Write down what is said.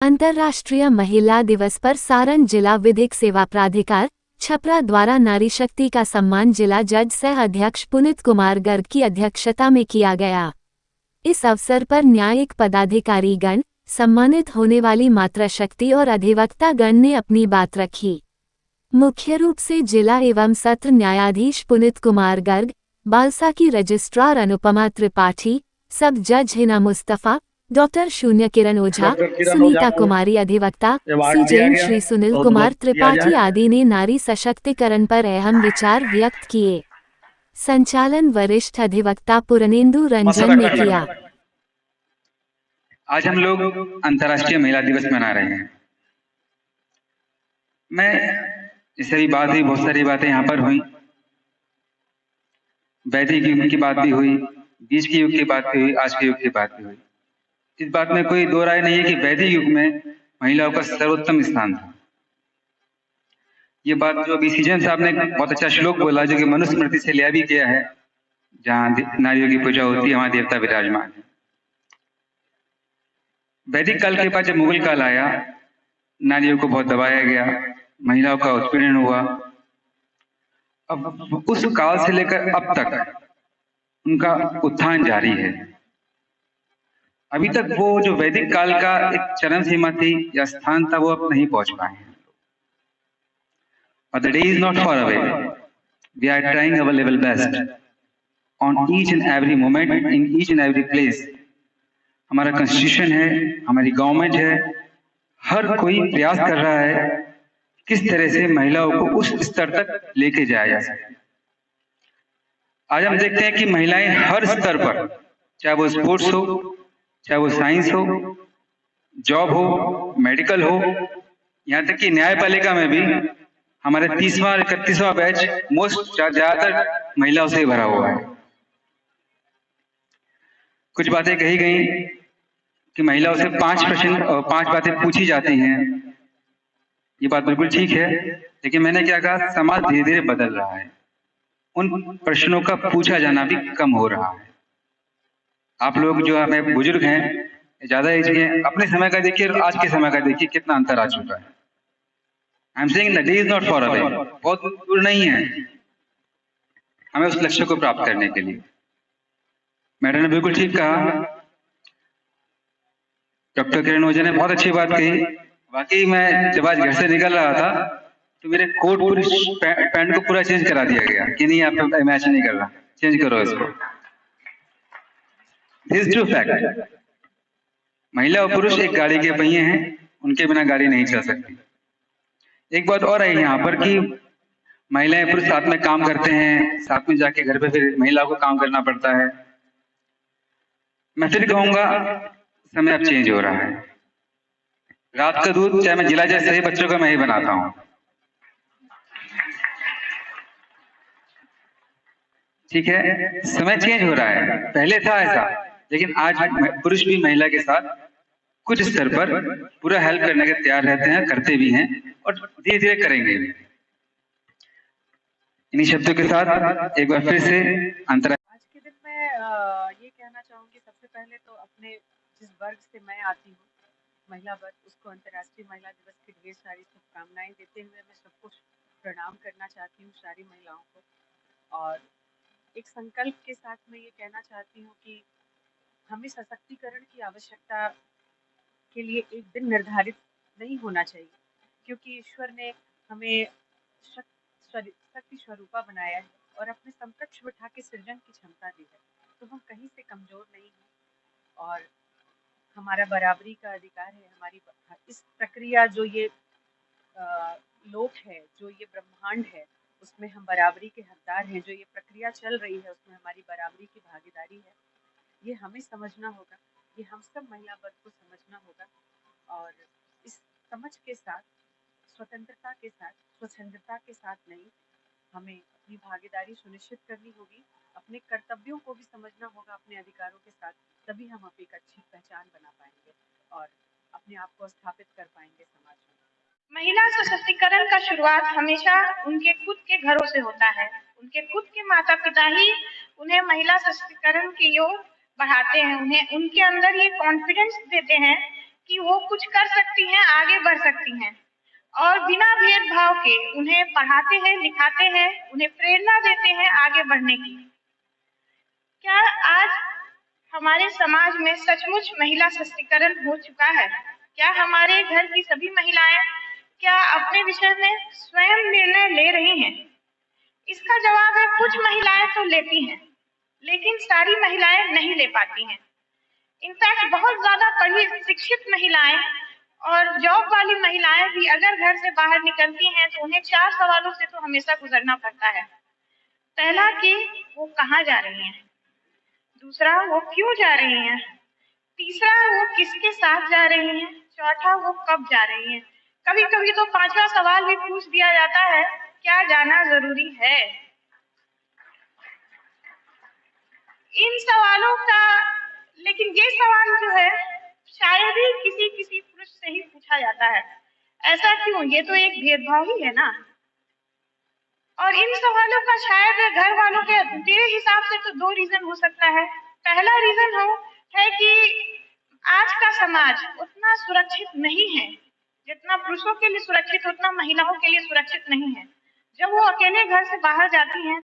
अंतर्राष्ट्रीय महिला दिवस पर सारण जिला विधिक सेवा प्राधिकार छपरा द्वारा नारी शक्ति का सम्मान जिला जज सह अध्यक्ष पुनीत कुमार गर्ग की अध्यक्षता में किया गया। इस अवसर पर न्यायिक पदाधिकारीगण, सम्मानित होने वाली मातृशक्ति और अधिवक्ता गण ने अपनी बात रखी। मुख्य रूप से जिला एवं सत्र न्यायाधीश पुनीत कुमार गर्ग, बालसा की रजिस्ट्रार अनुपमा त्रिपाठी, सब जज हिना मुस्तफा, डॉक्टर शून्य किरण ओझा, सुनीता कुमारी अधिवक्ता, सीजेएम श्री सुनील कुमार त्रिपाठी आदि ने नारी सशक्तिकरण पर अहम विचार व्यक्त किए। संचालन वरिष्ठ अधिवक्ता पूर्णेंदु रंजन ने किया। आज हम लोग अंतर्राष्ट्रीय महिला दिवस मना रहे हैं। मैं इससे भी बात हुई, बहुत सारी बातें यहाँ पर हुई, वैदिक युग की बात भी हुई, बीच के युग की बात भी हुई, आज के युग की बात भी हुई। इस बात में कोई दो राय नहीं है कि वैदिक युग में महिलाओं का सर्वोत्तम स्थान था। ये बात जो अभी सीजन साहब ने बहुत अच्छा श्लोक बोला, जो कि मनुस्मृति से लिया भी गया है, जहाँ नारियों की पूजा होती है वहां देवता विराजमान है। वैदिक काल के बाद जब मुगल काल आया, नारियों को बहुत दबाया गया, महिलाओं का उत्पीड़न हुआ। अब उस काल से लेकर अब तक उनका उत्थान जारी है। अभी तक वो जो वैदिक काल का एक चरम सीमा थी या स्थान था, वो अब नहीं पहुंच पाए हैं। But the day is not far away. We are trying our level best on each and every moment, in each and every place. हमारा कॉन्स्टिट्यूशन है, हमारी गवर्नमेंट है, हर कोई प्रयास कर रहा है किस तरह से महिलाओं को उस स्तर तक लेके जाया जा सके। आज हम देखते हैं कि महिलाएं हर स्तर पर, चाहे वो स्पोर्ट्स हो, चाहे वो साइंस हो, जॉब हो, मेडिकल हो, यहाँ तक कि न्यायपालिका में भी हमारे 30वां और 31वां बैच मोस्ट ज्यादातर महिलाओं से भरा हुआ है। कुछ बातें कही गई कि महिलाओं से 5 प्रश्न और 5 बातें पूछी जाती हैं। ये बात बिल्कुल ठीक है, लेकिन मैंने क्या कहा, समाज धीरे धीरे बदल रहा है, उन प्रश्नों का पूछा जाना भी कम हो रहा है। आप लोग जो हमें बुजुर्ग हैं, ज्यादा एज के हैं, अपने समय का देखिए और आज के समय का देखिए, कितना अंतर आ चुका है। I am saying the day is not for away, बहुत दूर नहीं है हमें उस लक्ष्य को प्राप्त करने के लिए। मैडम ने बिल्कुल ठीक कहा, डॉक्टर किरण ओझा ने बहुत अच्छी बात कही। वाकई मैं जब आज घर से निकल रहा था तो मेरे कोट पूरी पैंट को पूरा चेंज करा दिया गया कि नहीं, आप मैच नहीं कर रहा, चेंज करो इसको। This is true fact. महिला और पुरुष एक गाड़ी के पहिए हैं, उनके बिना गाड़ी नहीं चल सकती। एक बात और है यहाँ पर कि महिलाएं पुरुष साथ में काम करते हैं, साथ में जाके घर पे फिर महिलाओं को काम करना पड़ता है। मैं फिर कहूंगा, समय अब चेंज हो रहा है। रात का दूध चाहे मैं जिला जज सही बच्चों का मैं ही बनाता हूँ, ठीक है। समय चेंज हो रहा है, पहले था ऐसा, लेकिन आज पुरुष भी महिला के साथ कुछ स्तर पर पूरा हेल्प करने के तैयार रहते हैं, करते भी हैं और धीरे धीरे करेंगे भी। इन्हीं शब्दों के साथ एक बार फिर से आज के दिन में ये कहना चाहूंगी, सबसे पहले तो अपने जिस वर्ग से मैं आती हूँ, महिला वर्ग, उसको अंतर्राष्ट्रीय महिला दिवस की ढेर सारी शुभकामनाएं देते हुए मैं सबको प्रणाम करना चाहती हूँ, सारी महिलाओं को। और एक संकल्प के साथ मैं ये कहना चाहती हूँ कि हमें सशक्तिकरण की आवश्यकता के लिए एक दिन निर्धारित नहीं होना चाहिए, क्योंकि ईश्वर ने हमें शक्ति स्वरूपा बनाया है और अपने समकक्ष बिठा के सृजन की क्षमता दी है, तो हम कहीं से कमजोर नहीं हैं और हमारा बराबरी का अधिकार है। हमारी इस प्रक्रिया, जो ये लोक है, जो ये ब्रह्मांड है, उसमें हम बराबरी के हकदार हैं। जो ये प्रक्रिया चल रही है उसमें हमारी बराबरी की भागीदारी है। ये हमें समझना होगा, ये हम सब महिला वर्ग को समझना होगा और इस समझ के साथ, स्वतंत्रता के साथ, स्वच्छंदता के साथ नहीं, हमें अपनी भागीदारी सुनिश्चित करनी होगी, अपने कर्तव्यों को भी समझना होगा अपने अधिकारों के साथ, तभी हम अपनी एक अच्छी पहचान बना पाएंगे और अपने आप को स्थापित कर पाएंगे समाज में। महिला सशक्तिकरण का शुरुआत हमेशा उनके खुद के घरों से होता है। उनके खुद के माता पिता ही उन्हें महिला सशक्तिकरण की ओर बढ़ाते हैं, उन्हें उनके अंदर ये कॉन्फिडेंस देते हैं कि वो कुछ कर सकती हैं, आगे बढ़ सकती हैं और बिना भेदभाव के उन्हें पढ़ाते हैं, लिखाते हैं, उन्हें प्रेरणा देते हैं आगे बढ़ने की। क्या आज हमारे समाज में सचमुच महिला सशक्तिकरण हो चुका है? क्या हमारे घर की सभी महिलाएं क्या अपने विषय में स्वयं निर्णय ले रही हैं? इसका जवाब है कुछ महिलाएं तो लेती हैं, लेकिन सारी महिलाएं नहीं ले पाती हैं। इनफैक्ट बहुत ज्यादा पढ़ी शिक्षित महिलाएं और जॉब वाली महिलाएं भी अगर घर से बाहर निकलती हैं तो उन्हें 4 सवालों से तो हमेशा गुजरना पड़ता है। पहला कि वो कहाँ जा रही हैं, दूसरा वो क्यों जा रही हैं, तीसरा वो किसके साथ जा रही हैं, चौथा वो कब जा रही हैं। कभी कभी तो 5वां सवाल भी पूछ दिया जाता है, क्या जाना जरूरी है? इन सवालों का लेकिन ये सवाल जो है शायद ही किसी किसी पुरुष से ही पूछा जाता है। ऐसा क्यों? ये तो एक भेदभाव ही है ना। और इन सवालों का शायद घर वालों के मेरे हिसाब से तो 2 रीजन हो सकता है। पहला रीजन है कि आज का समाज उतना सुरक्षित नहीं है, जितना पुरुषों के लिए सुरक्षित उतना महिलाओं के लिए सुरक्षित नहीं है। जब वो अकेले घर से बाहर जाती हैं